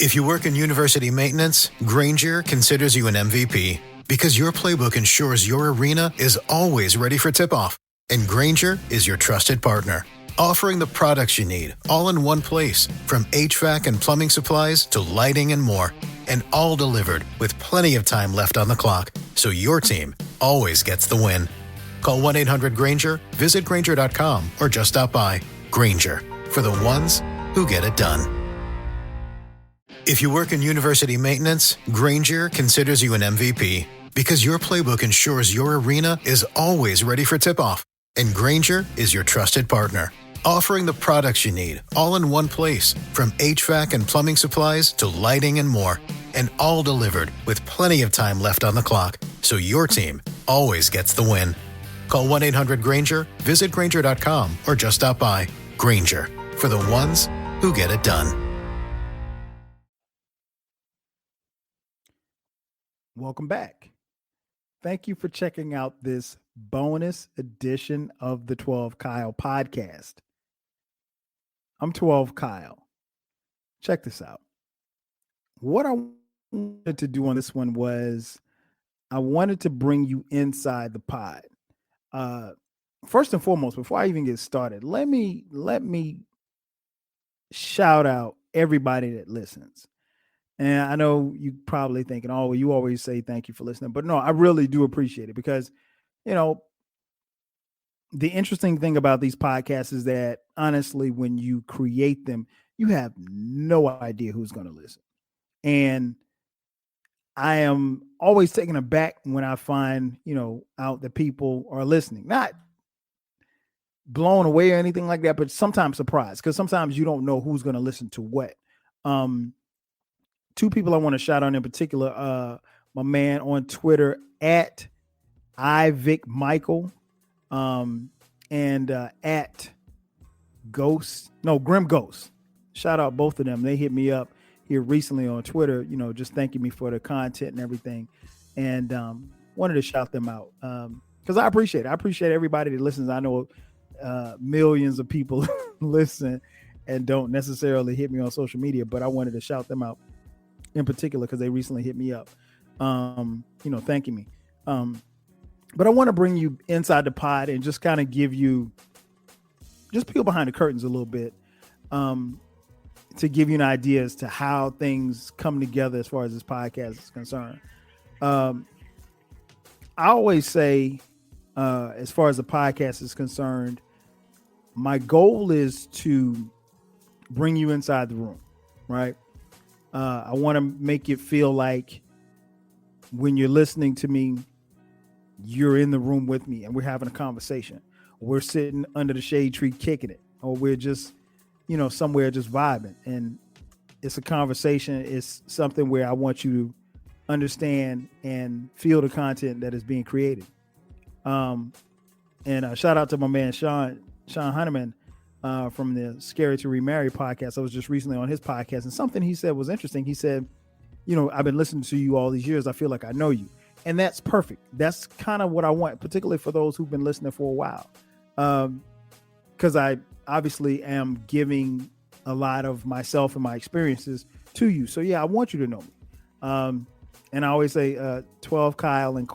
If you work in university maintenance, Granger considers you an MVP because your playbook ensures your arena is always ready for tip-off. And Granger is your trusted partner, offering the products you need all in one place, from HVAC and plumbing supplies to lighting and more. And all delivered with plenty of time left on the clock, so your team always gets the win. Call 1-800-GRANGER, visit Granger.com, or just stop by. Granger, for the ones who get it done. If you work in university maintenance, Granger considers you an MVP because your playbook ensures your arena is always ready for tip-off. And Granger is your trusted partner, offering the products you need all in one place, from HVAC and plumbing supplies to lighting and more. And all delivered with plenty of time left on the clock, so your team always gets the win. Call 1-800-GRANGER, visit Granger.com, or just stop by. Granger, for the ones who get it done. Welcome back. Thank you for checking out this bonus edition of the 12 Kyle podcast. I'm 12 Kyle. Check this out. What I wanted to do on this one was I wanted to bring you inside the pod. First and foremost, before I even get started, let me shout out everybody that listens. And I know you probably thinking, oh, well, you always say thank you for listening. But no, I really do appreciate it because, you know, the interesting thing about these podcasts is that honestly, when you create them, you have no idea who's going to listen. And I am always taken aback when I find, out that people are listening, not blown away or anything like that, but sometimes surprised because sometimes you don't know who's going to listen to what. Two people I want to shout out in particular, my man on Twitter at @IVicMichael, and at Grim Ghost. Shout out both of them. They hit me up here recently on Twitter, just thanking me for the content and everything. And wanted to shout them out because I appreciate it. I appreciate everybody that listens. I know millions of people listen and don't necessarily hit me on social media, but I wanted to shout them out in particular because they recently hit me up, thanking me. But I want to bring you inside the pod and just kind of give you, just peel behind the curtains a little bit, to give you an idea as to how things come together as far as this podcast is concerned. I always say, as far as the podcast is concerned, my goal is to bring you inside the room, right? I want to make it feel like when you're listening to me, you're in the room with me and we're having a conversation. We're sitting under the shade tree kicking it, or we're just, somewhere just vibing. And it's a conversation. It's something where I want you to understand and feel the content that is being created. And shout out to my man, Sean Heineman, from the Scary to Remarry podcast. I was just recently on his podcast, and something he said was interesting. He said, I've been listening to you all these years. I feel like I know you. And that's perfect. That's kind of what I want, particularly for those who've been listening for a while. Because I obviously am giving a lot of myself and my experiences to you. So yeah, I want you to know me. And I always say 12 Kyle and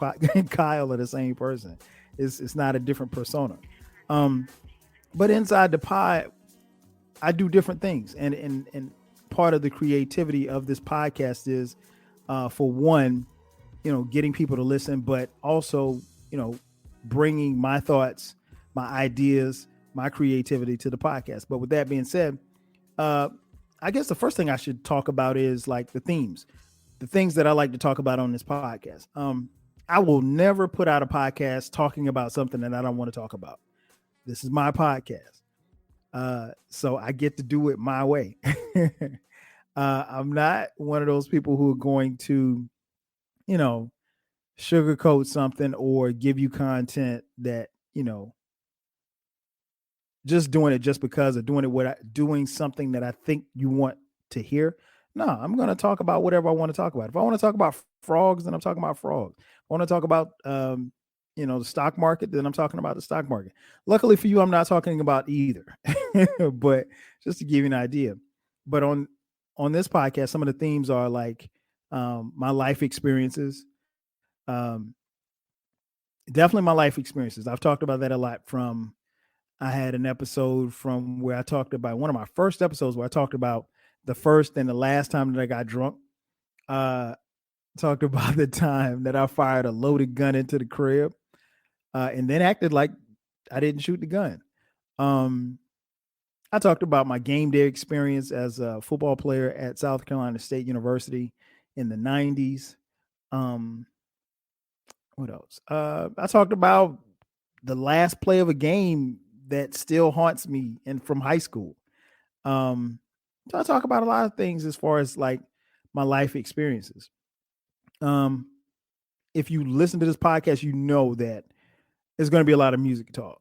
Kyle are the same person. It's not a different persona. But inside the pod, I do different things. And part of the creativity of this podcast is, for one, getting people to listen, but also, bringing my thoughts, my ideas, my creativity to the podcast. But with that being said, I guess the first thing I should talk about is like the themes, the things that I like to talk about on this podcast. I will never put out a podcast talking about something that I don't want to talk about. This is my podcast. So I get to do it my way. I'm not one of those people who are going to, sugarcoat something or give you content that, just doing it just because of doing something that I think you want to hear. No, I'm going to talk about whatever I want to talk about. If I want to talk about frogs, then I'm talking about frogs. If I want to talk about, the stock market, then I'm talking about the stock market. Luckily for you, I'm not talking about either, but just to give you an idea. But on on this podcast, some of the themes are like my life experiences. Um, Definitely my life experiences. I've talked about that a lot. I had an episode from where I talked about one of my first episodes where I talked about the first and the last time that I got drunk. Uh, Talked about the time that I fired a loaded gun into the crib, and then acted like I didn't shoot the gun. Um, I talked about my game day experience as a football player at South Carolina State University in the 90s. Um, what else? I talked about the last play of a game that still haunts me and from high school. Um, so I talk about a lot of things as far as like my life experiences. Um, if you listen to this podcast, you know that there's going to be a lot of music talk.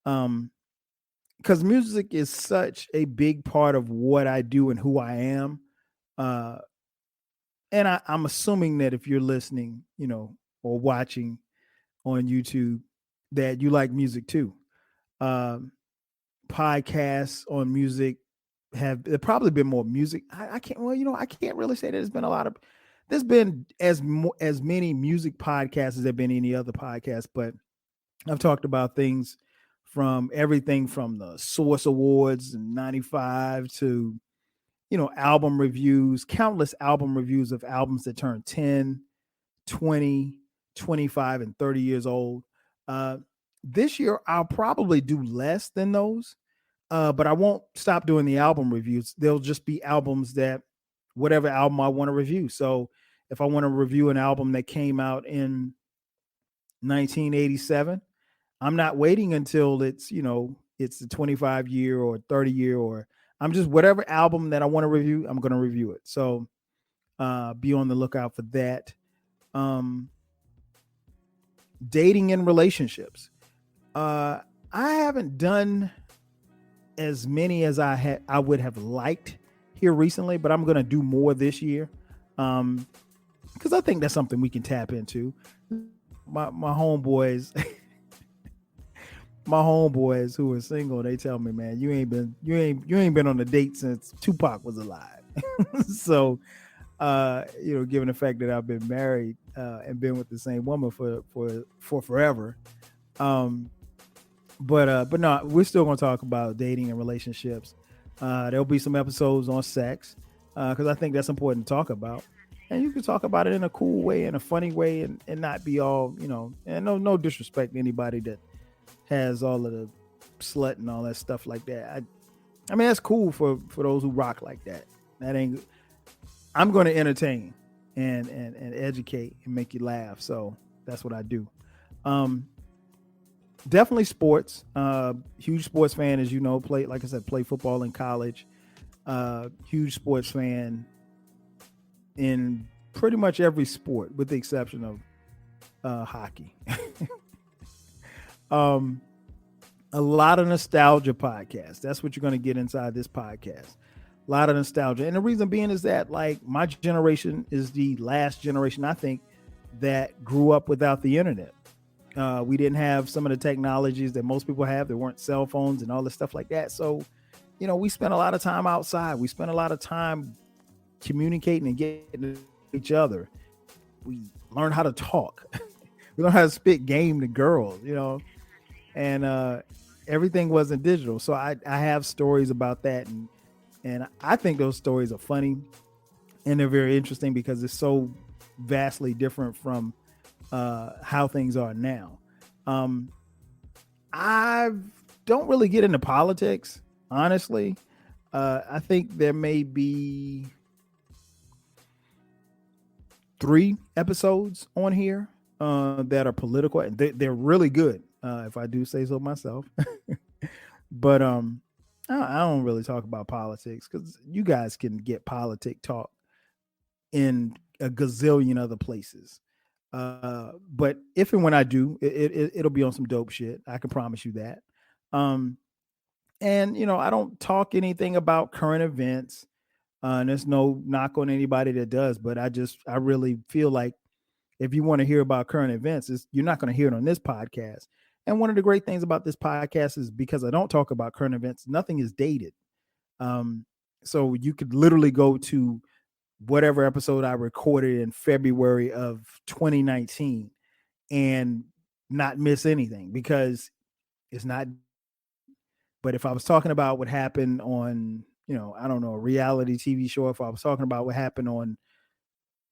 Um, because music is such a big part of what I do and who I am. Uh, and I'm assuming that if you're listening, or watching on YouTube, that you like music too. Um, Podcasts on music have there probably been more music. I can't. Well, I can't really say that there's been a lot of. There's been as many music podcasts as there been any other podcast, but I've talked about things from everything from the Source Awards in '95 to album reviews, countless album reviews of albums that turn 10, 20, 25, and 30 years old. Uh, this year, I'll probably do less than those, but I won't stop doing the album reviews. They'll just be albums that, whatever album I want to review. So if I want to review an album that came out in 1987, I'm not waiting until it's the 25 year or 30 year, or I'm just whatever album that I want to review, I'm going to review it. So be on the lookout for that. Um, Dating and relationships. I haven't done as many as I would have liked here recently, but I'm going to do more this year. Because I think that's something we can tap into. My homeboys, my homeboys who are single, they tell me, man, you ain't been on a date since Tupac was alive. So, given the fact that I've been married and been with the same woman for forever, but no, we're still going to talk about dating and relationships. There'll be some episodes on sex because I think that's important to talk about. And you can talk about it in a cool way, in a funny way, and not be all, and no disrespect to anybody that has all of the slut and all that stuff like that. I mean, that's cool for those who rock like that. That ain't. I'm going to entertain and educate and make you laugh. So that's what I do. Definitely sports. Huge sports fan, as you know. Like I said, play football in college. Huge sports fan in pretty much every sport, with the exception of hockey. A lot of nostalgia podcasts. That's what you're going to get inside this podcast. A lot of nostalgia. And the reason being is that, like, my generation is the last generation, I think, that grew up without the internet. We didn't have some of the technologies that most people have. There weren't cell phones and all this stuff like that. So, we spent a lot of time outside. We spent a lot of time communicating and getting to each other. We learned how to talk. We learned how to spit game to girls, and everything wasn't digital. So I have stories about that. And I think those stories are funny and they're very interesting because it's so vastly different from how things are now. I don't really get into politics, honestly. I think there may be 3 episodes on here that are political, and they're really good, if I do say so myself. But I don't really talk about politics because you guys can get politic talk in a gazillion other places. But if and when I do, it'll be on some dope shit. I can promise you that. And I don't talk anything about current events. And there's no knock on anybody that does, but I really feel like if you want to hear about current events, you're not going to hear it on this podcast. And one of the great things about this podcast is because I don't talk about current events, nothing is dated. So you could literally go to whatever episode I recorded in February of 2019 and not miss anything because it's not. But if I was talking about what happened on, I don't know, a reality TV show, if I was talking about what happened on,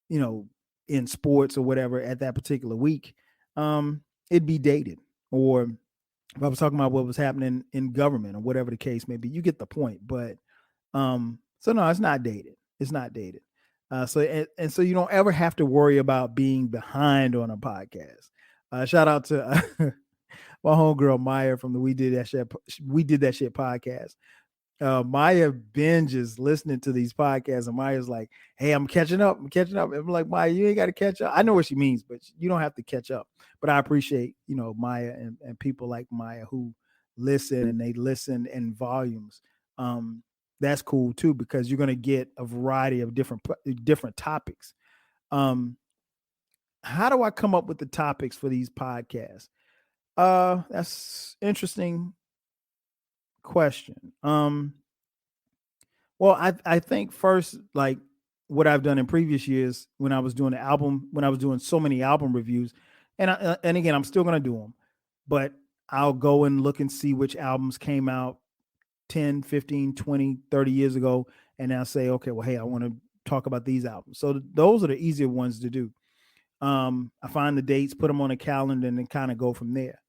you know, in sports or whatever at that particular week, it'd be dated. Or if I was talking about what was happening in government or whatever the case may be, you get the point. But so no, it's not dated. It's not dated. And so you don't ever have to worry about being behind on a podcast. Shout out to my homegirl Maya from the We Did That Shit podcast. Maya binges listening to these podcasts, and Maya's like, "Hey, I'm catching up. I'm catching up." And I'm like, Maya, you ain't got to catch up. I know what she means, but you don't have to catch up. But I appreciate, Maya and people like Maya who listen, and they listen in volumes. That's cool too, because you're going to get a variety of different topics. How do I come up with the topics for these podcasts? That's interesting question. Well, I think first, like what I've done in previous years when I was doing so many album reviews, and again, I'm still going to do them, but I'll go and look and see which albums came out 10, 15, 20, 30 years ago. And I'll say, okay, well, hey, I want to talk about these albums. So those are the easier ones to do. I find the dates, put them on a calendar, and then kind of go from there.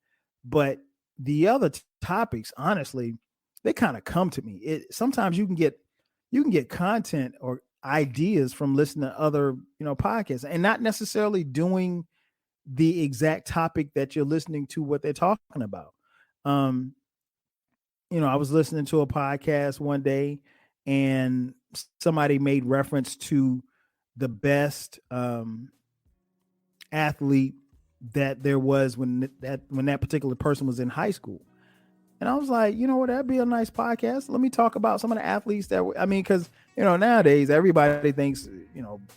But the other topics, honestly, they kind of come to me. Sometimes you can get content or ideas from listening to other, podcasts, and not necessarily doing the exact topic that you're listening to what they're talking about. I was listening to a podcast one day, and somebody made reference to the best athlete that there was when that particular person was in high school. And I was like, you know what, that'd be a nice podcast. Let me talk about some of the athletes because, nowadays everybody thinks,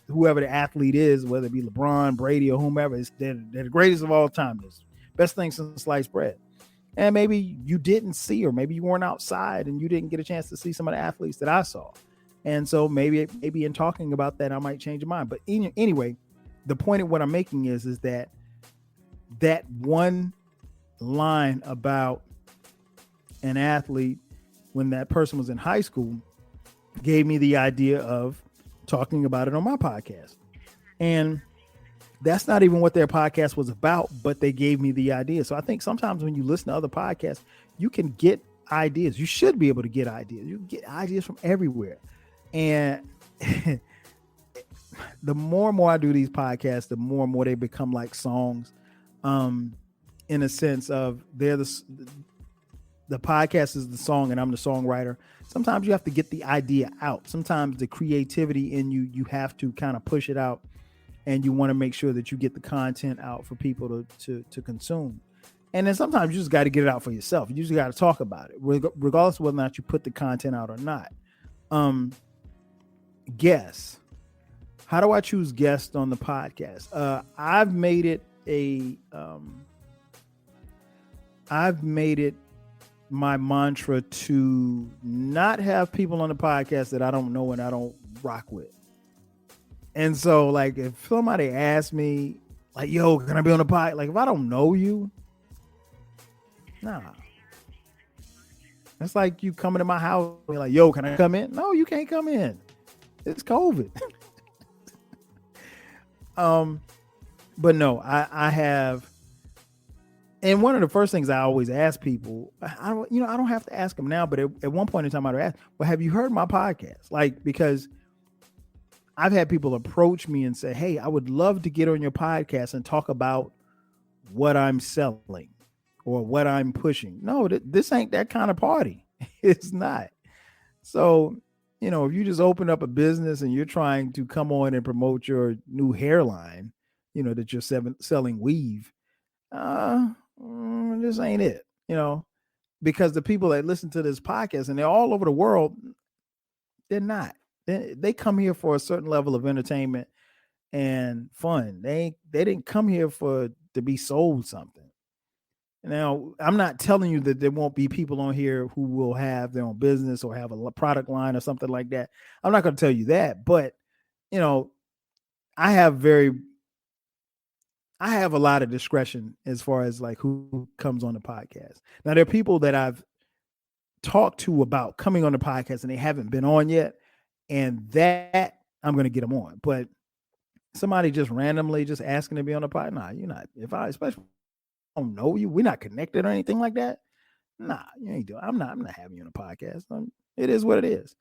whoever the athlete is, whether it be LeBron, Brady, or whomever, they're the greatest of all time. It's best thing since sliced bread. And maybe you didn't see, or maybe you weren't outside and you didn't get a chance to see some of the athletes that I saw. And so maybe in talking about that, I might change your mind. But anyway, the point of what I'm making is that one line about an athlete when that person was in high school gave me the idea of talking about it on my podcast. And that's not even what their podcast was about, but they gave me the idea. So I think sometimes when you listen to other podcasts, you can get ideas. You should be able to get ideas. You can get ideas from everywhere. And the more and more I do these podcasts, the more and more they become like songs, in a sense of they're the podcast is the song and I'm the songwriter. Sometimes you have to get the idea out. Sometimes the creativity in you have to kind of push it out, and you want to make sure that you get the content out for people to consume. And then sometimes you just got to get it out for yourself. You just got to talk about it, regardless of whether or not you put the content out or not. Guests. How do I choose guests on the podcast? I've made it my mantra to not have people on the podcast that I don't know and I don't rock with. And so, like, if somebody asks me, like, yo, can I be on the podcast? Like, if I don't know you, nah. It's like you coming to my house and be like, yo, can I come in? No, you can't come in. It's COVID. But no, I have. And one of the first things I always ask people, I don't have to ask them now, but at one point in time, I'd ask, well, have you heard my podcast? Like, because I've had people approach me and say, hey, I would love to get on your podcast and talk about what I'm selling or what I'm pushing. No, this ain't that kind of party. It's not. So, if you just open up a business and you're trying to come on and promote your new hairline, that you're selling weave, this ain't it, because the people that listen to this podcast, and they're all over the world, they're not. They come here for a certain level of entertainment and fun. They didn't come here to be sold something. Now, I'm not telling you that there won't be people on here who will have their own business or have a product line or something like that. I'm not going to tell you that, but you know, I have a lot of discretion as far as like who comes on the podcast. Now, there are people that I've talked to about coming on the podcast and they haven't been on yet, and that I'm going to get them on. But somebody just randomly just asking to be on the pod, nah, you're not. If I especially don't know you, we're not connected or anything like that. Nah, you ain't doing. I'm not having you on a podcast. It is what it is.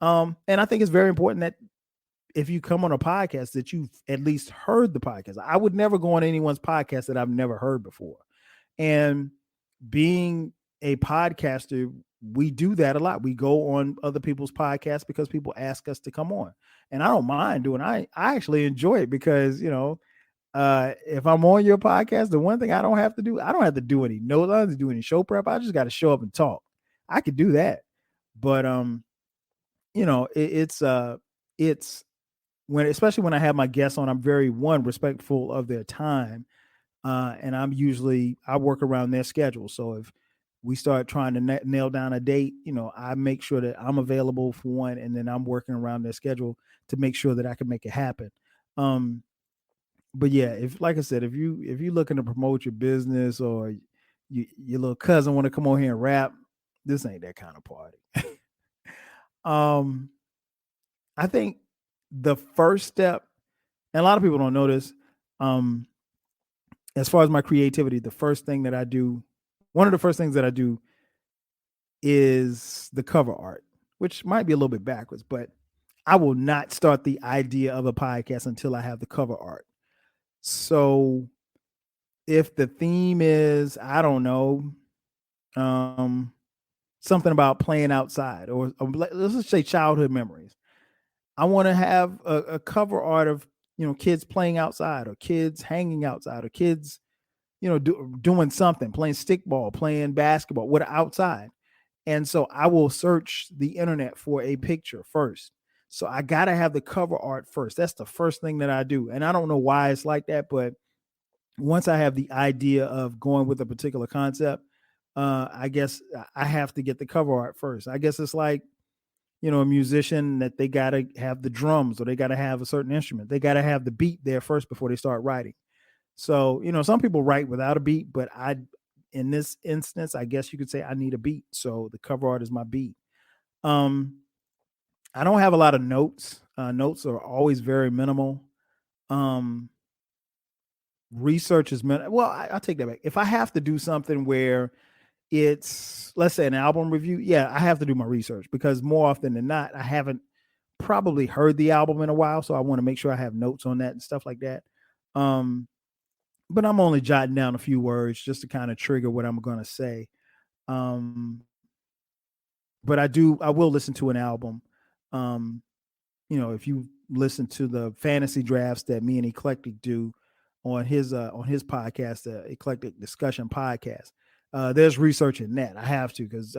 And I think it's very important that if you come on a podcast that you've at least heard the podcast. I would never go on anyone's podcast that I've never heard before. And being a podcaster, we do that a lot. We go on other people's podcasts because people ask us to come on. And I don't mind doing I actually enjoy it because, if I'm on your podcast, the one thing I don't have to do any notes, I don't have to do any show prep. I just got to show up and talk. I could do that. But it's especially when I have my guests on, I'm very respectful of their time. And I work around their schedule. So if we start trying to nail down a date, I make sure that I'm available for one, and then I'm working around their schedule to make sure that I can make it happen. But yeah, like I said, if you're looking to promote your business or your little cousin want to come on here and rap, this ain't that kind of party. I think the first step, and a lot of people don't know this, as far as my creativity, one of the first things that I do is the cover art, which might be a little bit backwards, but I will not start the idea of a podcast until I have the cover art. So if the theme is, I don't know, something about playing outside, or let's just say childhood memories, I want to have a cover art of, kids playing outside, or kids hanging outside, or kids, doing something, playing stickball, playing basketball, what outside. And so I will search the internet for a picture first. So I got to have the cover art first. That's the first thing that I do. And I don't know why it's like that, but once I have the idea of going with a particular concept, I guess I have to get the cover art first. I guess it's like, a musician that they got to have the drums, or they got to have a certain instrument. They got to have the beat there first before they start writing. So, some people write without a beat, but in this instance, I guess you could say I need a beat. So the cover art is my beat. I don't have a lot of notes. Notes are always very minimal. Research is minimal. Well, I'll take that back. If I have to do something where it's, let's say, an album review, yeah, I have to do my research, because more often than not, I haven't probably heard the album in a while. So I want to make sure I have notes on that and stuff like that. But I'm only jotting down a few words just to kind of trigger what I'm going to say. But I will listen to an album. If you listen to the fantasy drafts that me and Eclectic do on his podcast, the Eclectic Discussion Podcast, there's research in that. I have to, because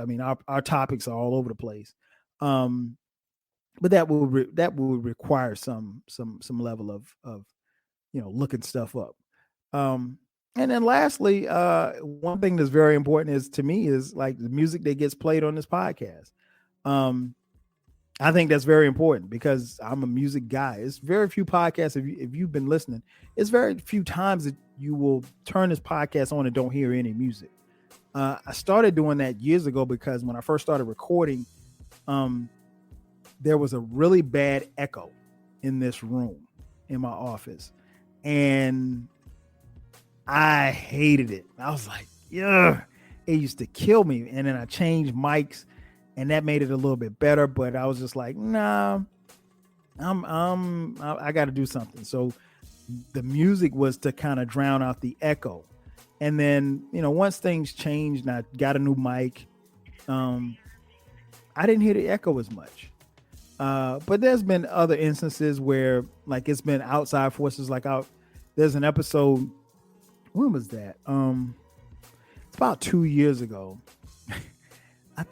our topics are all over the place. But that will require some level of looking stuff up. And then lastly, one thing that's very important is like the music that gets played on this podcast. I think that's very important, because I'm a music guy. It's very few podcasts, if you've been listening, it's very few times that you will turn this podcast on and don't hear any music. I started doing that years ago, because when I first started recording, there was a really bad echo in this room in my office, and I hated it. I was like, yeah, it used to kill me. And then I changed mics, and that made it a little bit better. But I was just like, nah, I got to do something. So the music was to kind of drown out the echo. And then, once things changed and I got a new mic, I didn't hear the echo as much. But there's been other instances where, like, it's been outside forces. Like, there's an episode. When was that? It's about 2 years ago. I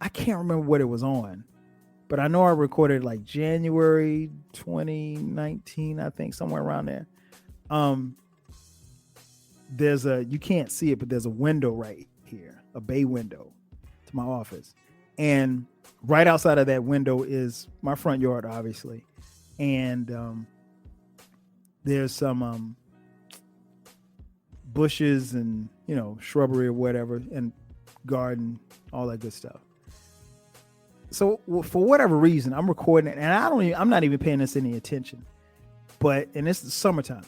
can't remember what it was on, but I know I recorded like January 2019, I think, somewhere around there. you can't see it, but there's a window right here, a bay window to my office. And right outside of that window is my front yard, obviously. And there's some bushes and, shrubbery or whatever, and garden, all that good stuff. So for whatever reason, I'm recording it, and I'm not even paying this any attention. And it's the summertime.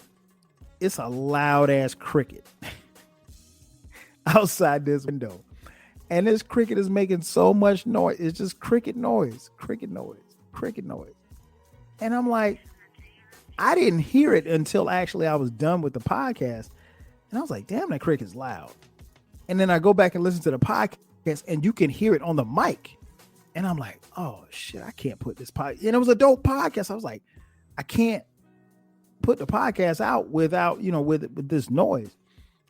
It's a loud ass cricket outside this window. And this cricket is making so much noise. It's just cricket noise. And I'm like, I didn't hear it until actually I was done with the podcast. And I was like, damn, that cricket's loud. And then I go back and listen to the podcast, and you can hear it on the mic. And I'm like, oh shit, I can't put this podcast. And it was a dope podcast. I was like, I can't put the podcast out without, with this noise.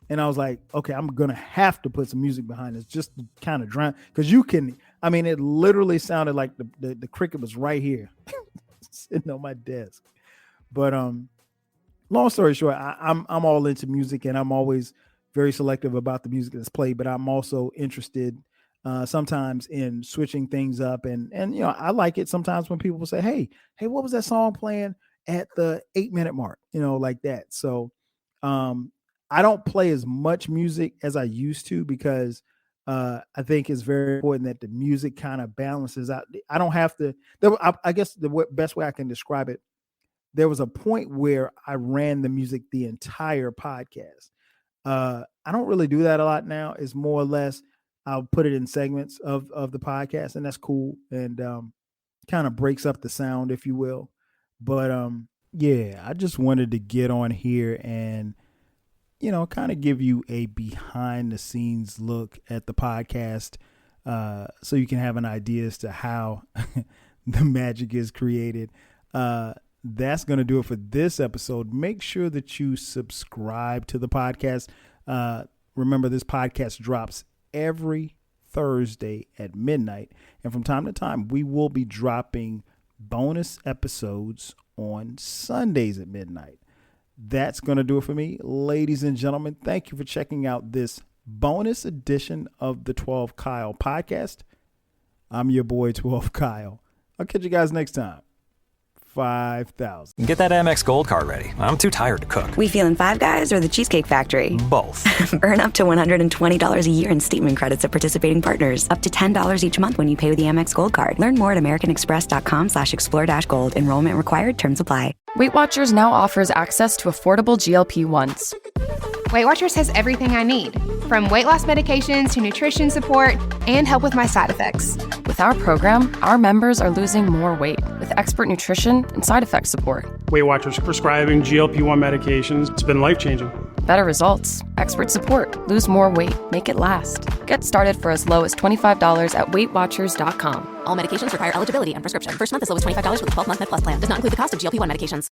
And I was like, okay, I'm going to have to put some music behind this just to kind of drown. Because it literally sounded like the cricket was right here sitting on my desk. But long story short, I'm all into music, and I'm always very selective about the music that's played. But I'm also interested sometimes in switching things up. And I like it sometimes when people say, hey, what was that song playing at the 8-minute mark? Like that. So I don't play as much music as I used to, because I think it's very important that the music kind of balances out. I don't have to. I guess the best way I can describe it, there was a point where I ran the music the entire podcast. I don't really do that a lot now. It's more or less I'll put it in segments of the podcast, and that's cool, and kind of breaks up the sound, if you will. But yeah, I just wanted to get on here and kind of give you a behind the scenes look at the podcast, so you can have an idea as to how the magic is created. That's going to do it for this episode. Make sure that you subscribe to the podcast. Remember, this podcast drops every Thursday at midnight. And from time to time, we will be dropping bonus episodes on Sundays at midnight. That's going to do it for me. Ladies and gentlemen, thank you for checking out this bonus edition of the 12 Kyle podcast. I'm your boy, 12 Kyle. I'll catch you guys next time. 5,000. Get that Amex Gold Card ready. I'm too tired to cook. We feeling Five Guys or the Cheesecake Factory? Both. Earn up to $120 a year in statement credits at participating partners. Up to $10 each month when you pay with the Amex Gold Card. Learn more at americanexpress.com/explore-gold. Enrollment required. Terms apply. Weight Watchers now offers access to affordable GLP-1s. Weight Watchers has everything I need, from weight loss medications to nutrition support and help with my side effects. With our program, our members are losing more weight with expert nutrition and side effect support. Weight Watchers prescribing GLP-1 medications. It's been life-changing. Better results, expert support, lose more weight, make it last. Get started for as low as $25 at WeightWatchers.com. All medications require eligibility and prescription. First month is low as $25 with a 12-month Med Plus plan. Does not include the cost of GLP-1 medications.